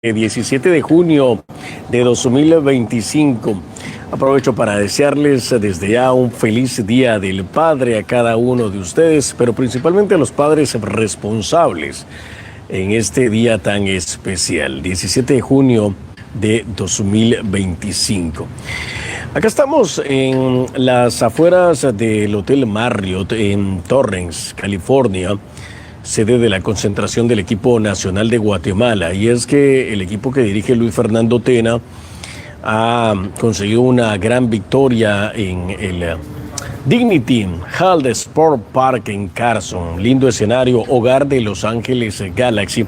17 de junio de 2025. Aprovecho para desearles desde ya un feliz Día del Padre a cada uno de ustedes, pero principalmente a los padres responsables en este día tan especial, 17 de junio de 2025. Acá estamos en las afueras del Hotel Marriott en Torrance, California, sede de la concentración del equipo nacional de Guatemala. Y es que el equipo que dirige Luis Fernando Tena ha conseguido una gran victoria en el Dignity Health Sport Park en Carson, lindo escenario, hogar de Los Ángeles Galaxy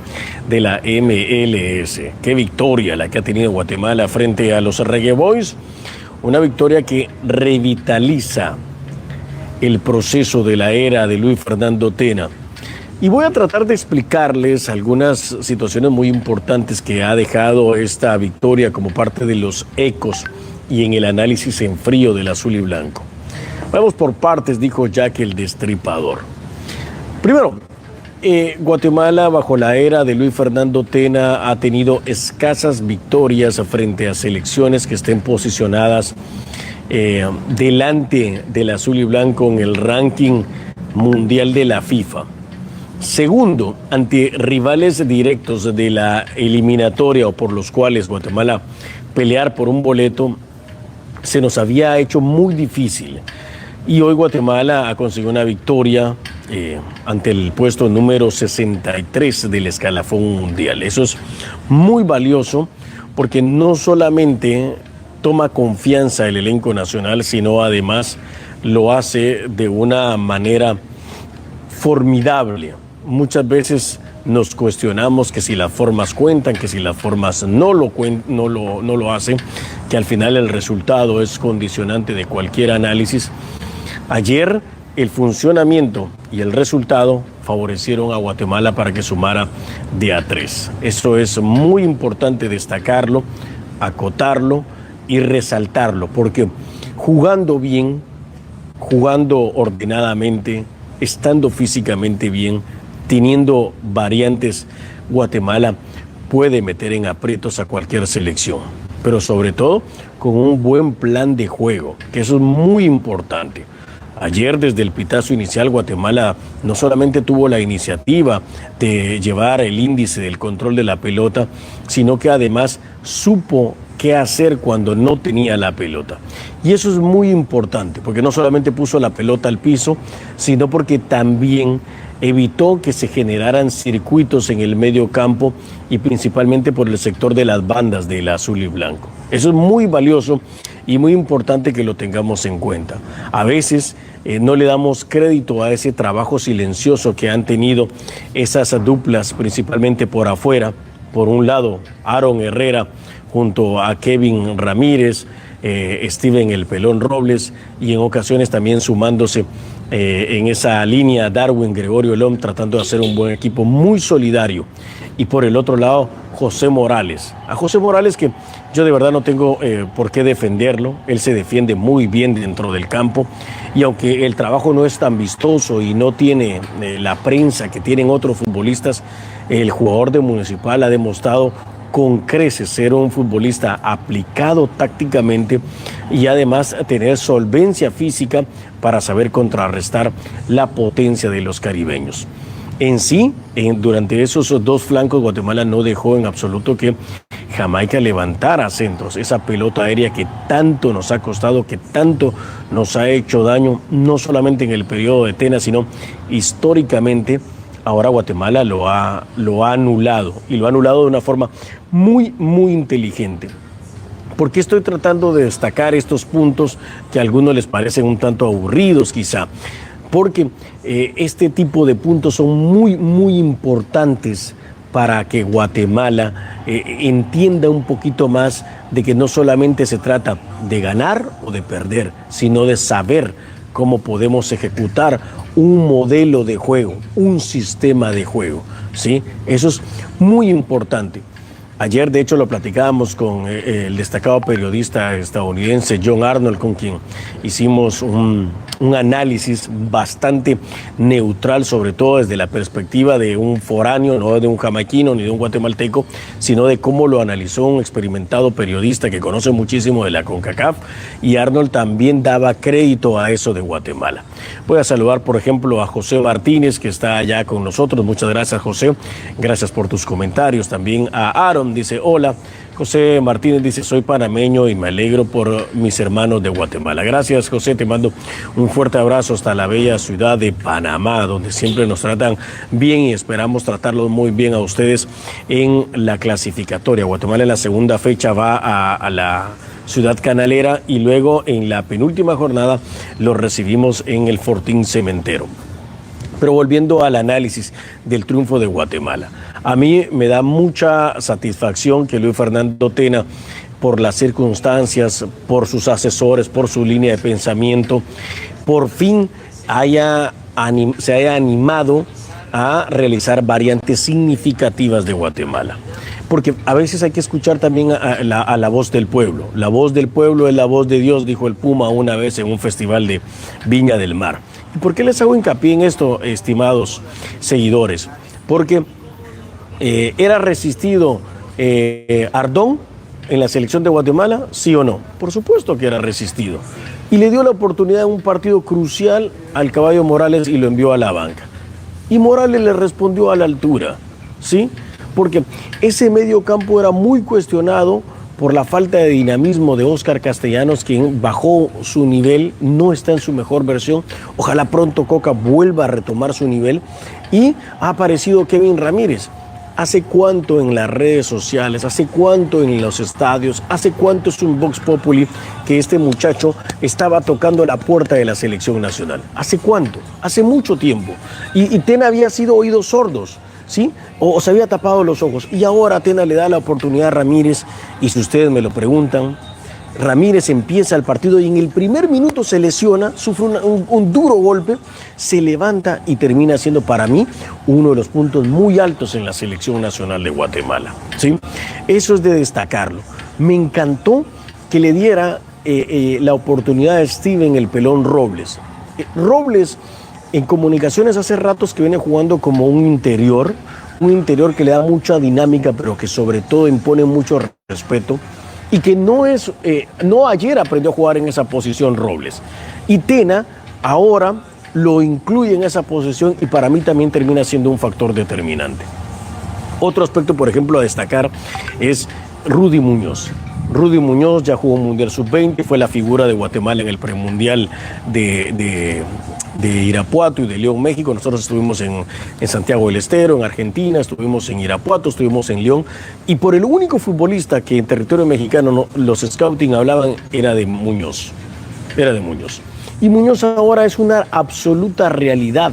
de la MLS. Qué victoria la que ha tenido Guatemala frente a los Reggae Boys, una victoria que revitaliza el proceso de la era de Luis Fernando Tena. Y voy a tratar de explicarles algunas situaciones muy importantes que ha dejado esta victoria como parte de los ecos y en el análisis en frío del azul y blanco. Vamos por partes, dijo Jack el Destripador. Primero, Guatemala bajo la era de Luis Fernando Tena ha tenido escasas victorias frente a selecciones que estén posicionadas delante del azul y blanco en el ranking mundial de la FIFA. Segundo, ante rivales directos de la eliminatoria o por los cuales Guatemala pelear por un boleto se nos había hecho muy difícil. Y hoy Guatemala ha conseguido una victoria ante el puesto número 63 del escalafón mundial. Eso es muy valioso porque no solamente toma confianza el elenco nacional, sino además lo hace de una manera formidable. Muchas veces nos cuestionamos que si las formas cuentan, que si las formas no lo hacen, que al final el resultado es condicionante de cualquier análisis. Ayer el funcionamiento y el resultado favorecieron a Guatemala para que sumara de a 3. Eso es muy importante destacarlo, acotarlo y resaltarlo, porque jugando bien, jugando ordenadamente, estando físicamente bien, teniendo variantes, Guatemala puede meter en aprietos a cualquier selección, pero sobre todo con un buen plan de juego, que eso es muy importante. Ayer, desde el pitazo inicial, Guatemala no solamente tuvo la iniciativa de llevar el índice del control de la pelota, sino que además supo qué hacer cuando no tenía la pelota. Y eso es muy importante, porque no solamente puso la pelota al piso, sino porque también evitó que se generaran circuitos en el medio campo y principalmente por el sector de las bandas del azul y blanco. Eso es muy valioso y muy importante que lo tengamos en cuenta. A veces no le damos crédito a ese trabajo silencioso que han tenido esas duplas, principalmente por afuera. Por un lado, Aaron Herrera junto a Kevin Ramírez, Steven El Pelón Robles y en ocasiones también sumándose en esa línea Darwin Gregorio Lom, tratando de hacer un buen equipo muy solidario. Y por el otro lado, José Morales. A José Morales, que yo de verdad no tengo por qué defenderlo, él se defiende muy bien dentro del campo, y aunque el trabajo no es tan vistoso y no tiene la prensa que tienen otros futbolistas, el jugador de Municipal ha demostrado con creces ser un futbolista aplicado tácticamente y además tener solvencia física para saber contrarrestar la potencia de los caribeños. En sí, durante esos dos flancos, Guatemala no dejó en absoluto que Jamaica levantara centros. Esa pelota aérea que tanto nos ha costado, que tanto nos ha hecho daño, no solamente en el periodo de Tena, sino históricamente. Ahora Guatemala lo ha anulado, y lo ha anulado de una forma muy, muy inteligente. ¿Por qué estoy tratando de destacar estos puntos que a algunos les parecen un tanto aburridos quizá? Porque este tipo de puntos son muy, muy importantes para que Guatemala entienda un poquito más de que no solamente se trata de ganar o de perder, sino de saber cómo podemos ejecutar un modelo de juego, un sistema de juego, ¿sí? Eso es muy importante. Ayer, de hecho, lo platicábamos con el destacado periodista estadounidense John Arnold, con quien hicimos un análisis bastante neutral, sobre todo desde la perspectiva de un foráneo, no de un jamaiquino ni de un guatemalteco, sino de cómo lo analizó un experimentado periodista que conoce muchísimo de la CONCACAF, y Arnold también daba crédito a eso de Guatemala. Voy a saludar, por ejemplo, a José Martínez, que está allá con nosotros. Muchas gracias, José. Gracias por tus comentarios. También a Aaron, dice, hola. José Martínez dice, soy panameño y me alegro por mis hermanos de Guatemala. Gracias, José, te mando un fuerte abrazo hasta la bella ciudad de Panamá, donde siempre nos tratan bien y esperamos tratarlos muy bien a ustedes en la clasificatoria. Guatemala en la segunda fecha va a la ciudad canalera y luego en la penúltima jornada los recibimos en el Fortín Cementero. Pero volviendo al análisis del triunfo de Guatemala, a mí me da mucha satisfacción que Luis Fernando Tena, por las circunstancias, por sus asesores, por su línea de pensamiento, por fin se haya animado a realizar variantes significativas de Guatemala. Porque a veces hay que escuchar también a la voz del pueblo. La voz del pueblo es la voz de Dios, dijo el Puma una vez en un festival de Viña del Mar. ¿Y por qué les hago hincapié en esto, estimados seguidores? Porque ¿era resistido Ardón en la selección de Guatemala? ¿Sí o no? Por supuesto que era resistido. Y le dio la oportunidad en un partido crucial al Caballo Morales y lo envió a la banca. Y Morales le respondió a la altura, ¿sí? Porque ese medio campo era muy cuestionado por la falta de dinamismo de Óscar Castellanos, quien bajó su nivel, no está en su mejor versión. Ojalá pronto Coca vuelva a retomar su nivel. Y ha aparecido Kevin Ramírez. ¿Hace cuánto en las redes sociales, hace cuánto en los estadios, hace cuánto es un Vox Populi que este muchacho estaba tocando la puerta de la selección nacional? ¿Hace cuánto? Hace mucho tiempo. Y Tena había sido oídos sordos, ¿sí? O se había tapado los ojos. Y ahora Tena le da la oportunidad a Ramírez, y si ustedes me lo preguntan, Ramírez empieza el partido y en el primer minuto se lesiona, sufre un duro golpe, se levanta y termina siendo para mí uno de los puntos muy altos en la selección nacional de Guatemala, ¿sí? Eso es de destacarlo. Me encantó que le diera la oportunidad a Steven el Pelón Robles. Robles en Comunicaciones hace ratos que viene jugando como un interior que le da mucha dinámica, pero que sobre todo impone mucho respeto. Y que no ayer aprendió a jugar en esa posición Robles. Y Tena ahora lo incluye en esa posición y para mí también termina siendo un factor determinante. Otro aspecto, por ejemplo, a destacar es Rudy Muñoz. Rudy Muñoz ya jugó un Mundial Sub-20, fue la figura de Guatemala en el premundial de Irapuato y de León, México. Nosotros estuvimos en Santiago del Estero, en Argentina, estuvimos en Irapuato, estuvimos en León, y por el único futbolista que en territorio mexicano los scouting hablaban era de Muñoz. Y Muñoz ahora es una absoluta realidad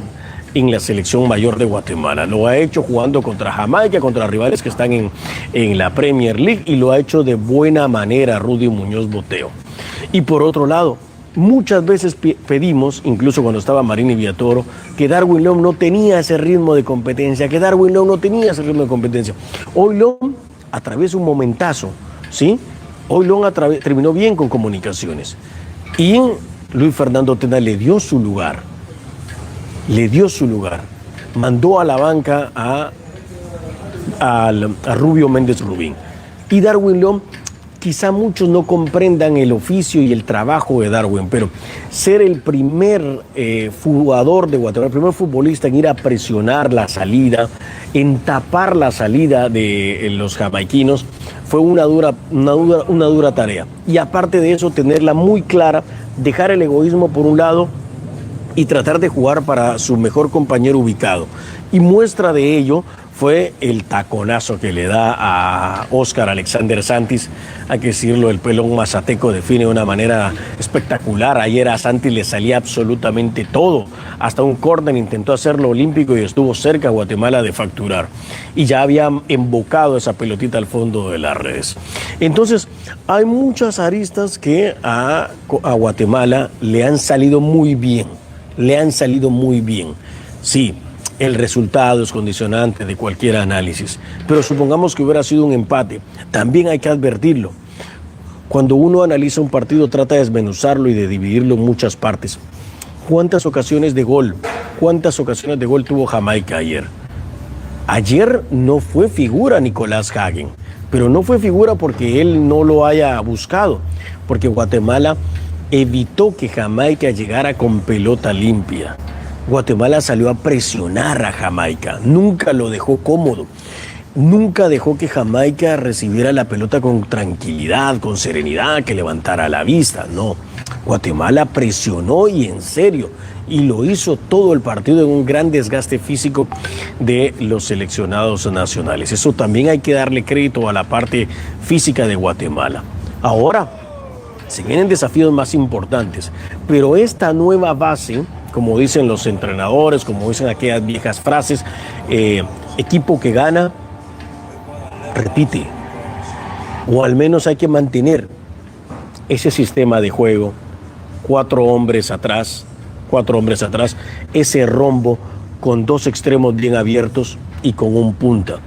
en la selección mayor de Guatemala. Lo ha hecho jugando contra Jamaica, contra rivales que están en la Premier League, y lo ha hecho de buena manera Rudy Muñoz Boteo. Y por otro lado, muchas veces pedimos, incluso cuando estaba Marín y Villatoro, que Darwin León no tenía ese ritmo de competencia, Hoy León atraviesa un momentazo, ¿sí? Hoy León terminó bien con Comunicaciones. Y Luis Fernando Tena le dio su lugar. Mandó a la banca a Rubio Méndez Rubín. Y Darwin León, quizá muchos no comprendan el oficio y el trabajo de Darwin, pero ser el primer jugador de Guatemala, el primer futbolista en ir a presionar la salida, en tapar la salida de los jamaiquinos, fue una dura tarea. Y aparte de eso, tenerla muy clara, dejar el egoísmo por un lado y tratar de jugar para su mejor compañero ubicado. Y muestra de ello fue el taconazo que le da a Óscar Alexander Santis. Hay que decirlo, el pelón mazateco define de una manera espectacular. Ayer a Santis le salía absolutamente todo. Hasta un córner intentó hacerlo olímpico y estuvo cerca a Guatemala de facturar. Y ya había embocado esa pelotita al fondo de las redes. Entonces, hay muchas aristas que a Guatemala le han salido muy bien. Sí, El resultado es condicionante de cualquier análisis. Pero supongamos que hubiera sido un empate. También hay que advertirlo. Cuando uno analiza un partido, trata de desmenuzarlo y de dividirlo en muchas partes. ¿Cuántas ocasiones de gol tuvo Jamaica ayer? Ayer no fue figura Nicolás Hagen, pero no fue figura porque él no lo haya buscado, porque Guatemala evitó que Jamaica llegara con pelota limpia. Guatemala salió a presionar a Jamaica, nunca lo dejó cómodo. Nunca dejó que Jamaica recibiera la pelota con tranquilidad, con serenidad, que levantara la vista. No, Guatemala presionó y en serio, y lo hizo todo el partido en un gran desgaste físico de los seleccionados nacionales. Eso también hay que darle crédito a la parte física de Guatemala. Ahora, se vienen desafíos más importantes, pero esta nueva base, como dicen los entrenadores, como dicen aquellas viejas frases, equipo que gana, repite, o al menos hay que mantener ese sistema de juego, cuatro hombres atrás, ese rombo con dos extremos bien abiertos y con un punta.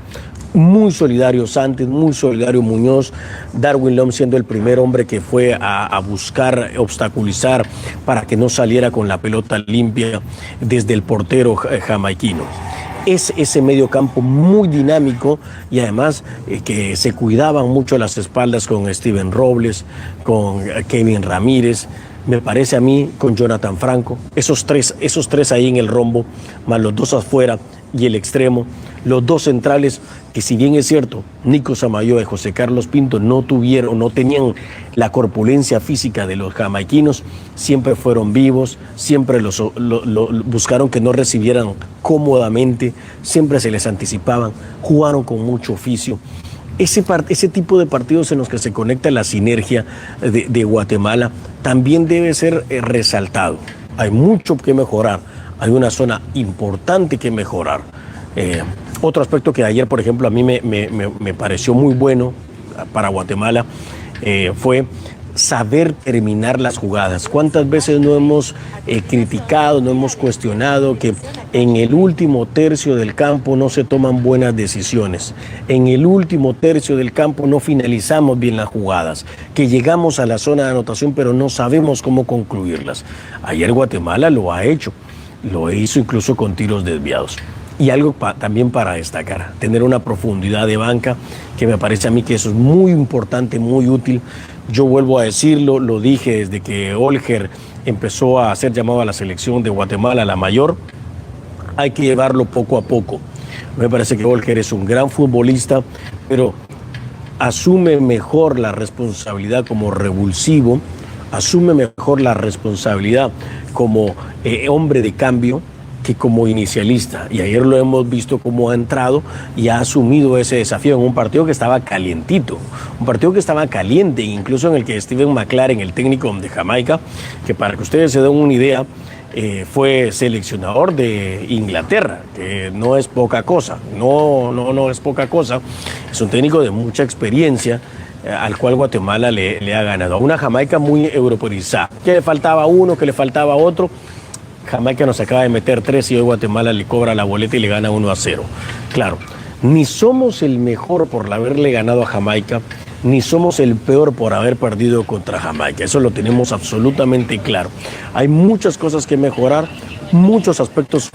Muy solidario Santos, muy solidario Muñoz, Darwin Lom siendo el primer hombre que fue a buscar obstaculizar para que no saliera con la pelota limpia desde el portero jamaiquino. Es ese medio campo muy dinámico y además que se cuidaban mucho las espaldas con Steven Robles, con Kevin Ramírez, me parece a mí con Jonathan Franco, esos tres ahí en el rombo, más los dos afuera y el extremo, los dos centrales que si bien es cierto, Nico Samayoa y José Carlos Pinto no tenían la corpulencia física de los jamaiquinos, siempre fueron vivos, siempre buscaron que no recibieran cómodamente, siempre se les anticipaban, jugaron con mucho oficio. Ese tipo de partidos en los que se conecta la sinergia de Guatemala también debe ser resaltado. Hay mucho que mejorar, hay una zona importante que mejorar. Otro aspecto que ayer, por ejemplo, a mí me pareció muy bueno para Guatemala fue saber terminar las jugadas. ¿Cuántas veces no hemos criticado, no hemos cuestionado que en el último tercio del campo no se toman buenas decisiones? En el último tercio del campo no finalizamos bien las jugadas, que llegamos a la zona de anotación pero no sabemos cómo concluirlas. Ayer Guatemala lo ha hecho, lo hizo incluso con tiros desviados. Y algo también para destacar, tener una profundidad de banca, que me parece a mí que eso es muy importante, muy útil. Yo vuelvo a decirlo, lo dije desde que Olger empezó a ser llamado a la selección de Guatemala, la mayor, hay que llevarlo poco a poco. Me parece que Olger es un gran futbolista, pero asume mejor la responsabilidad como revulsivo, asume mejor la responsabilidad como hombre de cambio, que como inicialista, y ayer lo hemos visto cómo ha entrado y ha asumido ese desafío en un partido que estaba calientito, un partido que estaba caliente, incluso en el que Steven McLaren, el técnico de Jamaica, que para que ustedes se den una idea, fue seleccionador de Inglaterra, que no es poca cosa, no es poca cosa, es un técnico de mucha experiencia, al cual Guatemala le ha ganado. A una Jamaica muy europeizada, que le faltaba uno, que le faltaba otro. Jamaica nos acaba de meter 3 y hoy Guatemala le cobra la boleta y le gana 1-0. Claro, ni somos el mejor por haberle ganado a Jamaica, ni somos el peor por haber perdido contra Jamaica. Eso lo tenemos absolutamente claro. Hay muchas cosas que mejorar, muchos aspectos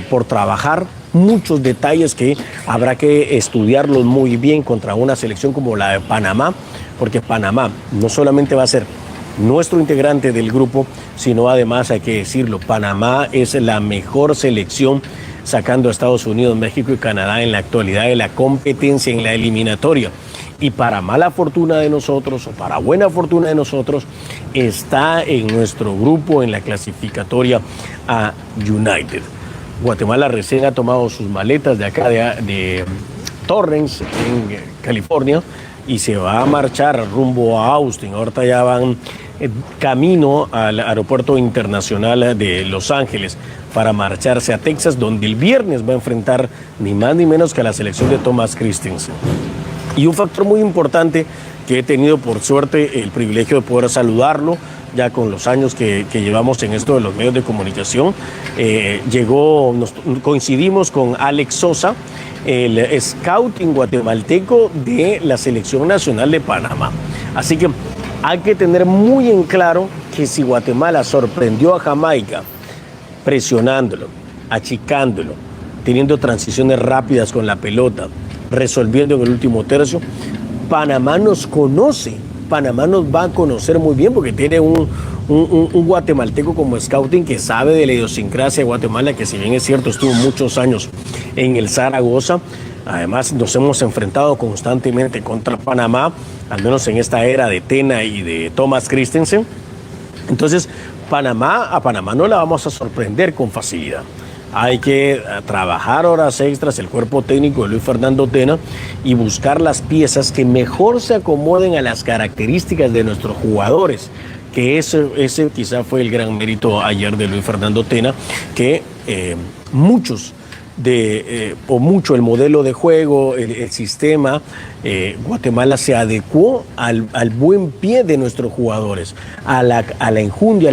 por trabajar, muchos detalles que habrá que estudiarlos muy bien contra una selección como la de Panamá, porque Panamá no solamente va a ser nuestro integrante del grupo, sino además hay que decirlo, Panamá es la mejor selección sacando a Estados Unidos, México y Canadá en la actualidad de la competencia en la eliminatoria. Y para mala fortuna de nosotros o para buena fortuna de nosotros, está en nuestro grupo en la clasificatoria a United. Guatemala recién ha tomado sus maletas de acá de Torrance, en California, y se va a marchar rumbo a Austin. Ahorita ya van camino al aeropuerto internacional de Los Ángeles para marcharse a Texas, donde el viernes va a enfrentar ni más ni menos que a la selección de Thomas Christensen. Y un factor muy importante que he tenido por suerte el privilegio de poder saludarlo ya con los años que llevamos en esto de los medios de comunicación, coincidimos con Alex Sosa, el scouting guatemalteco de la Selección Nacional de Panamá. Así que hay que tener muy en claro que si Guatemala sorprendió a Jamaica presionándolo, achicándolo, teniendo transiciones rápidas con la pelota, resolviendo en el último tercio, Panamá nos conoce, Panamá nos va a conocer muy bien porque tiene un guatemalteco como scouting que sabe de la idiosincrasia de Guatemala, que si bien es cierto estuvo muchos años en el Zaragoza. Además nos hemos enfrentado constantemente contra Panamá, al menos en esta era de Tena y de Thomas Christensen. Entonces a Panamá no la vamos a sorprender con facilidad. Hay que trabajar horas extras, el cuerpo técnico de Luis Fernando Tena, y buscar las piezas que mejor se acomoden a las características de nuestros jugadores, que ese quizá fue el gran mérito ayer de Luis Fernando Tena, que mucho el modelo de juego, el sistema, Guatemala se adecuó al buen pie de nuestros jugadores, a la enjundia,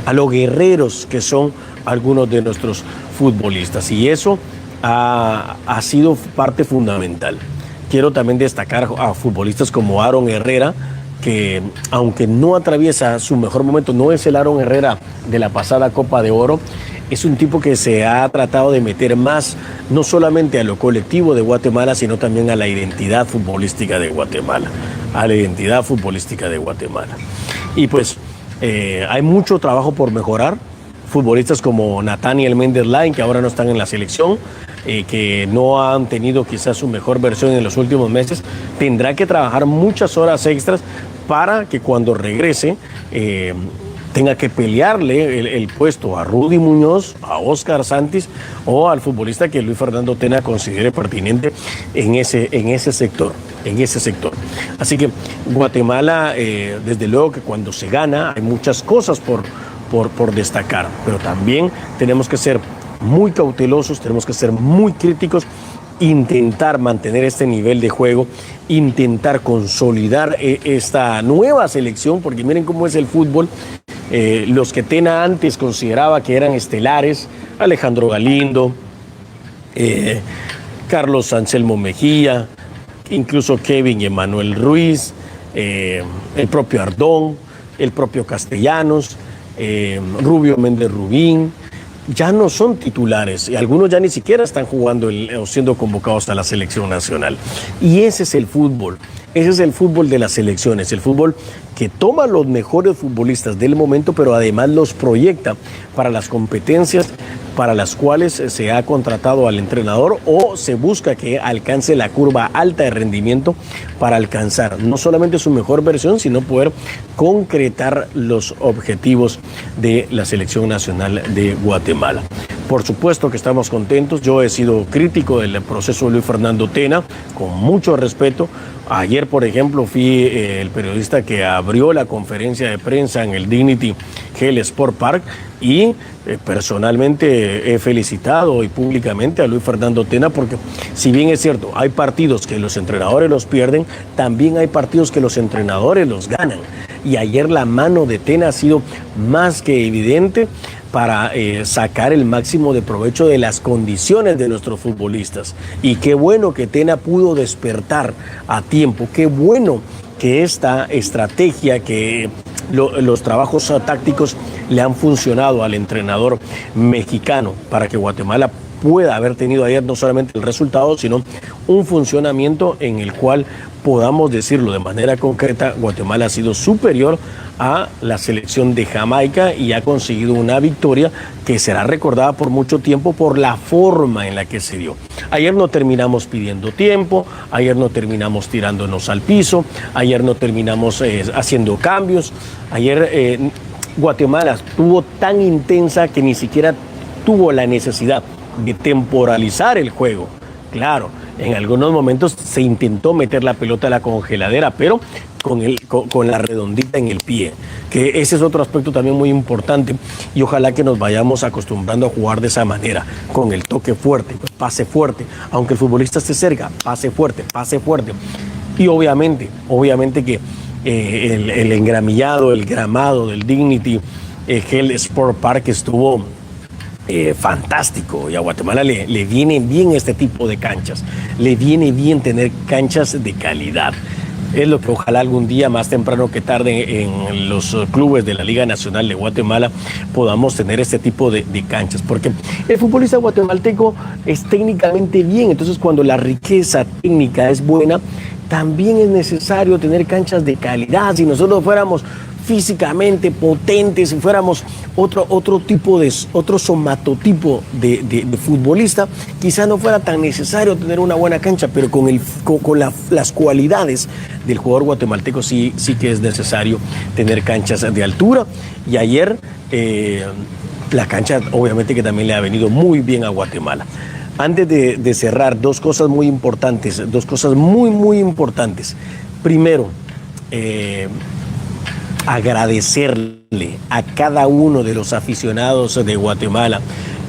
a los guerreros que son algunos de nuestros futbolistas, y eso ha sido parte fundamental. Quiero también destacar a futbolistas como Aaron Herrera, que aunque no atraviesa su mejor momento, no es el Aaron Herrera de la pasada Copa de Oro, es un tipo que se ha tratado de meter más, no solamente a lo colectivo de Guatemala, sino también a la identidad futbolística de Guatemala, Y pues hay mucho trabajo por mejorar. Futbolistas como Nathaniel Méndez Lain, que ahora no están en la selección, que no han tenido quizás su mejor versión en los últimos meses, tendrá que trabajar muchas horas extras para que cuando regrese tenga que pelearle el puesto a Rudy Muñoz, a Oscar Santis o al futbolista que Luis Fernando Tena considere pertinente en ese sector. Así que Guatemala, desde luego que cuando se gana hay muchas cosas por destacar, pero también tenemos que ser muy cautelosos, tenemos que ser muy críticos, intentar mantener este nivel de juego, intentar consolidar esta nueva selección, porque miren cómo es el fútbol. Los que Tena antes consideraba que eran estelares, Alejandro Galindo, Carlos Anselmo Mejía, incluso Kevin Emanuel Ruiz, el propio Ardón, el propio Castellanos, Rubio Méndez Rubín, ya no son titulares y algunos ya ni siquiera están jugando o siendo convocados a la selección nacional. Y ese es el fútbol de las selecciones, el fútbol que toma los mejores futbolistas del momento, pero además los proyecta para las competencias para las cuales se ha contratado al entrenador o se busca que alcance la curva alta de rendimiento para alcanzar no solamente su mejor versión, sino poder concretar los objetivos de la Selección Nacional de Guatemala. Por supuesto que estamos contentos. Yo he sido crítico del proceso de Luis Fernando Tena, con mucho respeto. Ayer, por ejemplo, fui el periodista que abrió la conferencia de prensa en el Dignity Health Sport Park y personalmente he felicitado y públicamente a Luis Fernando Tena, porque si bien es cierto, hay partidos que los entrenadores los pierden, también hay partidos que los entrenadores los ganan. Y ayer la mano de Tena ha sido más que evidente para sacar el máximo de provecho de las condiciones de nuestros futbolistas. Y qué bueno que Tena pudo despertar a tiempo, qué bueno que esta estrategia, que los trabajos tácticos le han funcionado al entrenador mexicano para que Guatemala pueda haber tenido ayer no solamente el resultado, sino un funcionamiento en el cual podamos decirlo de manera concreta, Guatemala ha sido superior a la selección de Jamaica y ha conseguido una victoria que será recordada por mucho tiempo por la forma en la que se dio. Ayer no terminamos pidiendo tiempo, ayer no terminamos tirándonos al piso, ayer no terminamos haciendo cambios, ayer Guatemala estuvo tan intensa que ni siquiera tuvo la necesidad de temporalizar el juego. Claro, en algunos momentos se intentó meter la pelota a la congeladera, pero con la redondita en el pie, que ese es otro aspecto también muy importante, y ojalá que nos vayamos acostumbrando a jugar de esa manera, con el toque fuerte, pase fuerte, aunque el futbolista esté cerca, pase fuerte, y obviamente que el engramillado, el gramado del Dignity Health Sport Park estuvo fantástico, y a Guatemala le viene bien este tipo de canchas, le viene bien tener canchas de calidad. Es lo que ojalá algún día, más temprano que tarde, en los clubes de la Liga Nacional de Guatemala podamos tener este tipo de canchas, porque el futbolista guatemalteco es técnicamente bien, entonces cuando la riqueza técnica es buena, también es necesario tener canchas de calidad. Si nosotros fuéramos físicamente potentes, si fuéramos otro somatotipo de futbolista, quizá no fuera tan necesario tener una buena cancha, pero con las cualidades del jugador guatemalteco sí que es necesario tener canchas de altura. Y ayer la cancha obviamente que también le ha venido muy bien a Guatemala. Antes de cerrar, dos cosas muy importantes. Primero, agradecerle a cada uno de los aficionados de Guatemala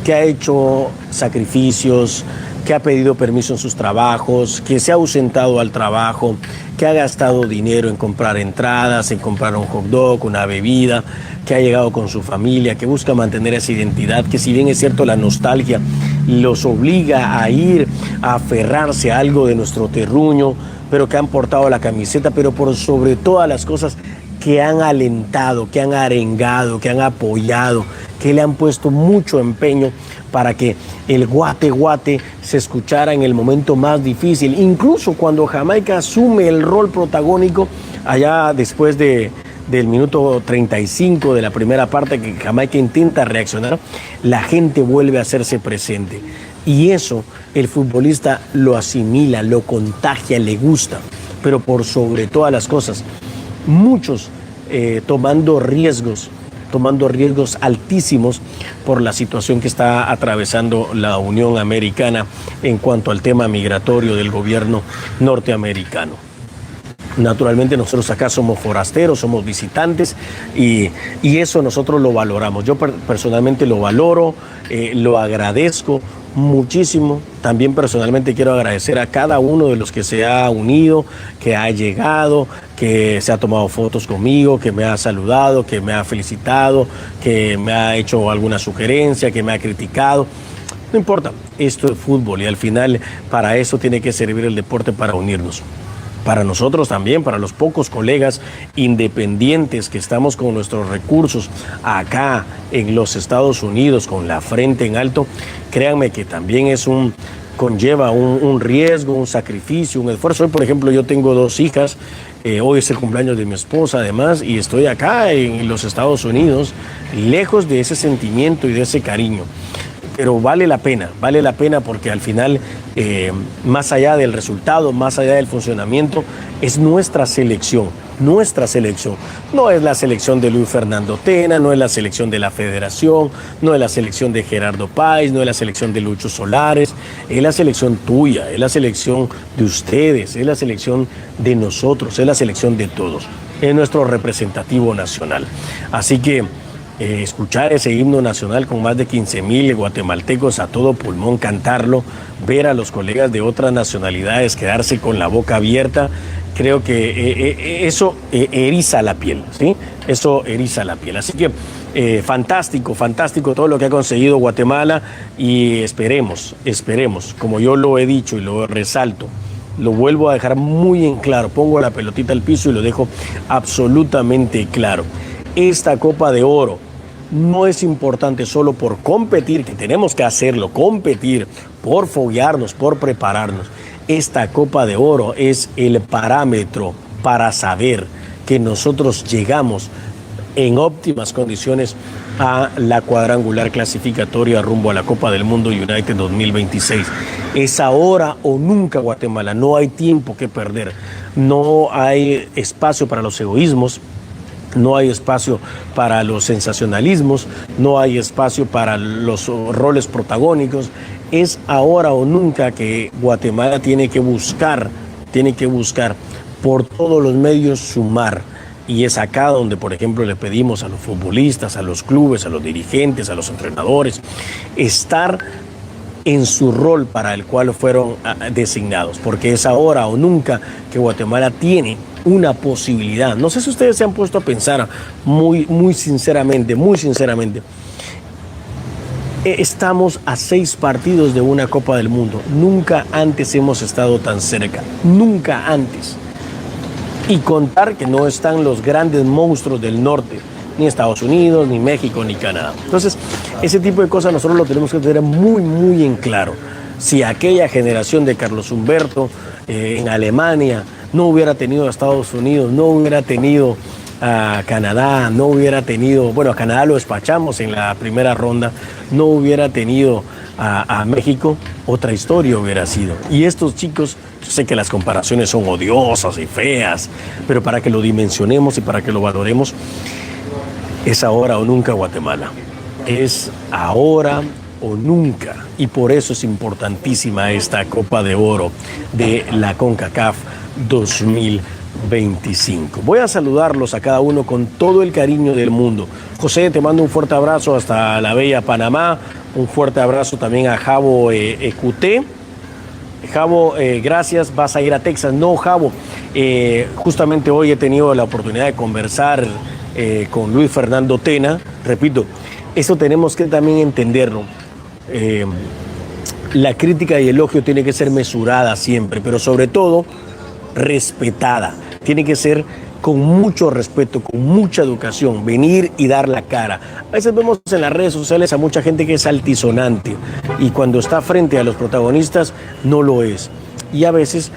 que ha hecho sacrificios, que ha pedido permiso en sus trabajos, que se ha ausentado al trabajo, que ha gastado dinero en comprar entradas, en comprar un hot dog, una bebida, que ha llegado con su familia, que busca mantener esa identidad, que si bien es cierto la nostalgia los obliga a ir, a aferrarse a algo de nuestro terruño, pero que han portado la camiseta, pero por sobre todas las cosas que han alentado, que han arengado, que han apoyado, que le han puesto mucho empeño para que el Guate se escuchara en el momento más difícil, incluso cuando Jamaica asume el rol protagónico allá después del minuto 35 de la primera parte, que Jamaica intenta reaccionar, la gente vuelve a hacerse presente. Y eso el futbolista lo asimila, lo contagia, le gusta. Pero por sobre todas las cosas, muchos tomando riesgos altísimos por la situación que está atravesando la Unión Americana en cuanto al tema migratorio del gobierno norteamericano. Naturalmente nosotros acá somos forasteros, somos visitantes y eso nosotros lo valoramos. Yo personalmente lo valoro, lo agradezco muchísimo. También personalmente quiero agradecer a cada uno de los que se ha unido, que ha llegado, que se ha tomado fotos conmigo, que me ha saludado, que me ha felicitado, que me ha hecho alguna sugerencia, que me ha criticado. No importa, esto es fútbol y al final para eso tiene que servir el deporte, para unirnos. Para nosotros también, para los pocos colegas independientes que estamos con nuestros recursos acá en los Estados Unidos con la frente en alto, créanme que también conlleva un riesgo, un sacrificio, un esfuerzo. Hoy, por ejemplo, yo tengo 2 hijas, hoy es el cumpleaños de mi esposa además, y estoy acá en los Estados Unidos, lejos de ese sentimiento y de ese cariño. Pero vale la pena porque al final, más allá del resultado, más allá del funcionamiento, es nuestra selección. No es la selección de Luis Fernando Tena, no es la selección de la Federación, no es la selección de Gerardo Páez, no es la selección de Lucho Solares, es la selección tuya, es la selección de ustedes, es la selección de nosotros, es la selección de todos, es nuestro representativo nacional. Así que escuchar ese himno nacional con más de 15,000 guatemaltecos a todo pulmón cantarlo, ver a los colegas de otras nacionalidades quedarse con la boca abierta, creo que eso eriza la piel, ¿sí? Eso eriza la piel. Así que fantástico todo lo que ha conseguido Guatemala y esperemos, como yo lo he dicho y lo resalto, lo vuelvo a dejar muy en claro, pongo la pelotita al piso y lo dejo absolutamente claro. Esta Copa de Oro no es importante solo por competir, que tenemos que hacerlo, competir, por foguearnos, por prepararnos. Esta Copa de Oro es el parámetro para saber que nosotros llegamos en óptimas condiciones a la cuadrangular clasificatoria rumbo a la Copa del Mundo United 2026. Es ahora o nunca, Guatemala, no hay tiempo que perder, no hay espacio para los egoísmos, no hay espacio para los sensacionalismos, no hay espacio para los roles protagónicos. Es ahora o nunca que Guatemala tiene que buscar por todos los medios sumar. Y es acá donde, por ejemplo, le pedimos a los futbolistas, a los clubes, a los dirigentes, a los entrenadores, estar en su rol para el cual fueron designados, porque es ahora o nunca que Guatemala tiene una posibilidad. No sé si ustedes se han puesto a pensar muy sinceramente, estamos a 6 partidos de una Copa del Mundo. Nunca antes hemos estado tan cerca, nunca antes. Y contar que no están los grandes monstruos del norte, ni Estados Unidos, ni México, ni Canadá. Entonces, ese tipo de cosas nosotros lo tenemos que tener muy en claro. Si aquella generación de Carlos Humberto en Alemania no hubiera tenido a Estados Unidos, no hubiera tenido a Canadá, no hubiera tenido, bueno, a Canadá lo despachamos en la primera ronda, no hubiera tenido a México, otra historia hubiera sido. Y estos chicos, yo sé que las comparaciones son odiosas y feas, pero para que lo dimensionemos y para que lo valoremos, es ahora o nunca Guatemala. Es ahora o nunca. Y por eso es importantísima esta Copa de Oro de la CONCACAF 2025. Voy a saludarlos a cada uno con todo el cariño del mundo. José, te mando un fuerte abrazo hasta la bella Panamá. Un fuerte abrazo también a Javo Ecuté. Javo, gracias, vas a ir a Texas. No, Javo, justamente hoy he tenido la oportunidad de conversar con Luis Fernando Tena. Repito, eso tenemos que también entenderlo. La crítica y elogio tiene que ser mesurada siempre, pero sobre todo respetada. Tiene que ser con mucho respeto, con mucha educación, venir y dar la cara. A veces vemos en las redes sociales a mucha gente que es altisonante y cuando está frente a los protagonistas no lo es. Y a veces,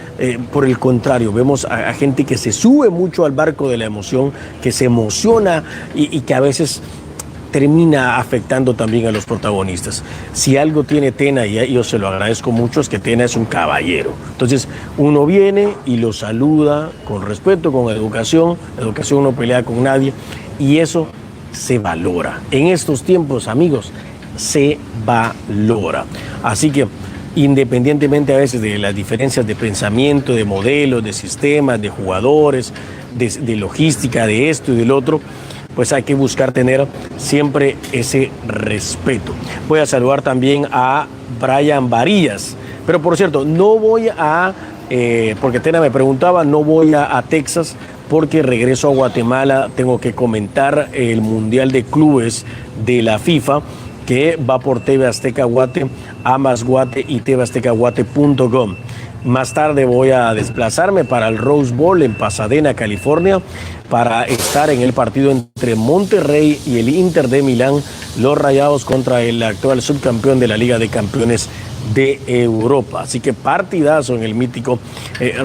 por el contrario, vemos a gente que se sube mucho al barco de la emoción, que se emociona y que a veces termina afectando también a los protagonistas. Si algo tiene Tena, y yo se lo agradezco mucho, es que Tena es un caballero. Entonces, uno viene y lo saluda con respeto, con educación. Educación no pelea con nadie y eso se valora. En estos tiempos, amigos, se valora. Así que, independientemente a veces de las diferencias de pensamiento, de modelos, de sistemas, de jugadores, de logística, de esto y del otro, pues hay que buscar tener siempre ese respeto. Voy a saludar también a Brian Varillas. Pero por cierto, no voy porque Tena me preguntaba, no voy a Texas porque regreso a Guatemala. Tengo que comentar el Mundial de Clubes de la FIFA que va por TV Azteca Guate, Amas Guate y tvaztecaguate.com. Más tarde voy a desplazarme para el Rose Bowl en Pasadena, California, para estar en el partido entre Monterrey y el Inter de Milán, los Rayados contra el actual subcampeón de la Liga de Campeones de Europa. Así que partidazo en el mítico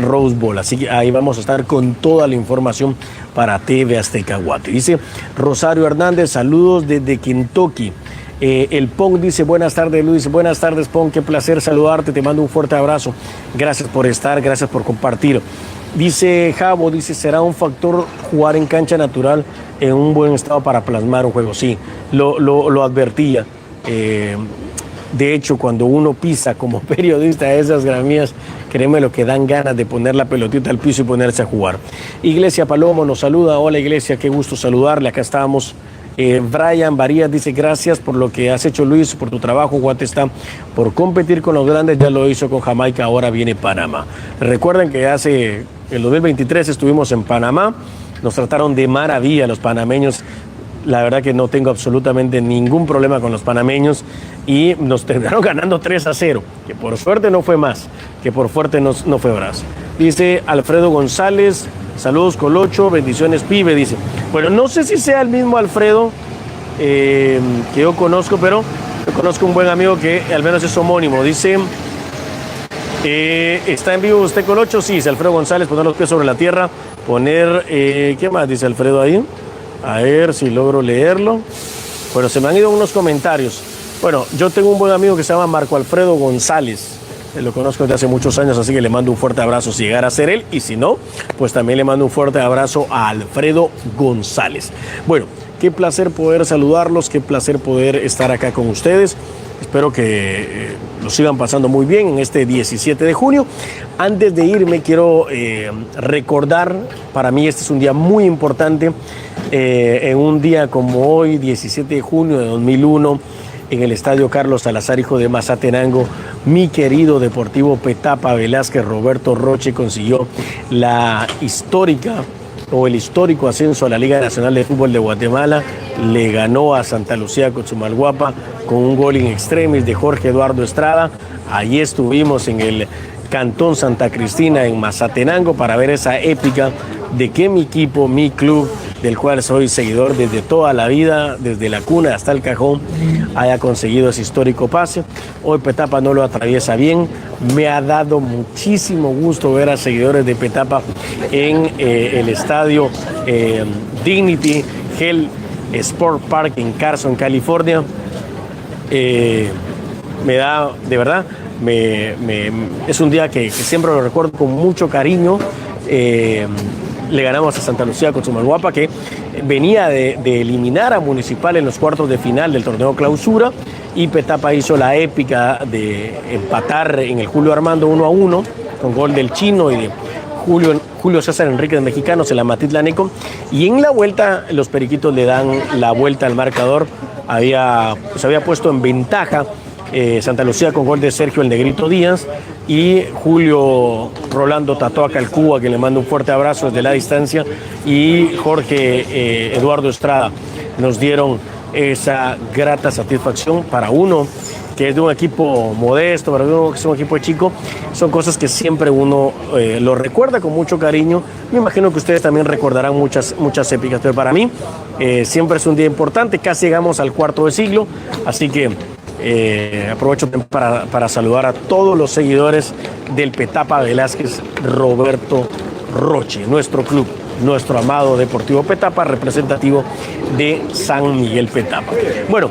Rose Bowl. Así que ahí vamos a estar con toda la información para TV Azteca Guate. Dice Rosario Hernández, saludos desde Kentucky. El Pong dice, buenas tardes Luis, buenas tardes Pong, qué placer saludarte, te mando un fuerte abrazo, gracias por estar, gracias por compartir. Dice Javo, dice, será un factor jugar en cancha natural en un buen estado para plasmar un juego. Sí, lo advertía. De hecho, cuando uno pisa como periodista esas gramías, créeme lo que dan ganas de poner la pelotita al piso y ponerse a jugar. Iglesia Palomo nos saluda, hola Iglesia, qué gusto saludarle, acá estamos. Brian Varías dice, gracias por lo que has hecho Luis, por tu trabajo. Guate está por competir con los grandes, ya lo hizo con Jamaica, ahora viene Panamá. Recuerden que hace el 2023 estuvimos en Panamá, nos trataron de maravilla los panameños. La verdad que no tengo absolutamente ningún problema con los panameños y nos terminaron ganando 3-0, que por suerte no fue más, que por fuerte no fue brazo. Dice Alfredo González, saludos Colocho, bendiciones pibe, dice. Bueno, no sé si sea el mismo Alfredo que yo conozco, pero yo conozco un buen amigo que al menos es homónimo. Dice, ¿está en vivo usted Colocho? Sí, dice Alfredo González, poner los pies sobre la tierra, poner, ¿qué más dice Alfredo ahí? A ver si logro leerlo. Bueno, se me han ido unos comentarios. Bueno, yo tengo un buen amigo que se llama Marco Alfredo González. Lo conozco desde hace muchos años, así que le mando un fuerte abrazo si llegara a ser él. Y si no, pues también le mando un fuerte abrazo a Alfredo González. Bueno, qué placer poder saludarlos, qué placer poder estar acá con ustedes. Espero que lo sigan pasando muy bien en este 17 de junio. Antes de irme, quiero recordar, para mí este es un día muy importante. En un día como hoy, 17 de junio de 2001, en el Estadio Carlos Salazar, hijo de Mazatenango, mi querido Deportivo Petapa Velázquez Roberto Roche consiguió la histórica o el histórico ascenso a la Liga Nacional de Fútbol de Guatemala. Le ganó a Santa Lucía Cochumalguapa con un gol in extremis de Jorge Eduardo Estrada. Allí estuvimos en el Cantón Santa Cristina en Mazatenango para ver esa épica de que mi equipo, mi club, del cual soy seguidor desde toda la vida, desde la cuna hasta el cajón, haya conseguido ese histórico pase. Hoy Petapa no lo atraviesa bien. Me ha dado muchísimo gusto ver a seguidores de Petapa en el estadio Dignity Health Sport Park en Carson, California. Me da, de verdad, es un día que siempre lo recuerdo con mucho cariño. Le ganamos a Santa Lucía Cochumalguapa, que venía de eliminar a Municipal en los cuartos de final del torneo Clausura, y Petapa hizo la épica de empatar en el Julio Armando 1-1 con gol del Chino y de Julio César Enríquez, mexicanos, en la Matitlánico, y en la vuelta los periquitos le dan la vuelta al marcador. Se había puesto en ventaja Santa Lucía con gol de Sergio el Negrito Díaz, y Julio Rolando Tatoa Calcúa, a quien le mando un fuerte abrazo desde la distancia, y Jorge Eduardo Estrada nos dieron esa grata satisfacción. Para uno que es de un equipo modesto, para uno que es un equipo chico, son cosas que siempre uno lo recuerda con mucho cariño. Me imagino que ustedes también recordarán muchas épicas, pero para mí siempre es un día importante. Casi llegamos al cuarto de siglo, así que aprovecho para saludar a todos los seguidores del Petapa Velázquez Roberto Roche, nuestro club, nuestro amado Deportivo Petapa, representativo de San Miguel Petapa. Bueno,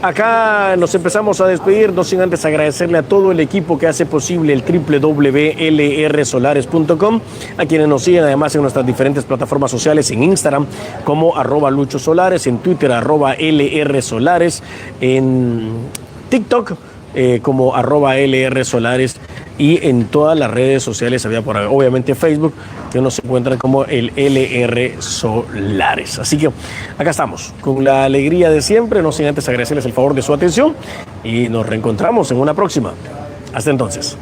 acá nos empezamos a despedir, no sin antes agradecerle a todo el equipo que hace posible el www.lrsolares.com, a quienes nos siguen además en nuestras diferentes plataformas sociales, en Instagram como @LuchoSolares, en Twitter @LRSolares, en TikTok como @LRSolares, y en todas las redes sociales había por ahí, obviamente Facebook, que nos encuentran como el LR Solares. Así que acá estamos, con la alegría de siempre, no sin antes agradecerles el favor de su atención, y nos reencontramos en una próxima. Hasta entonces.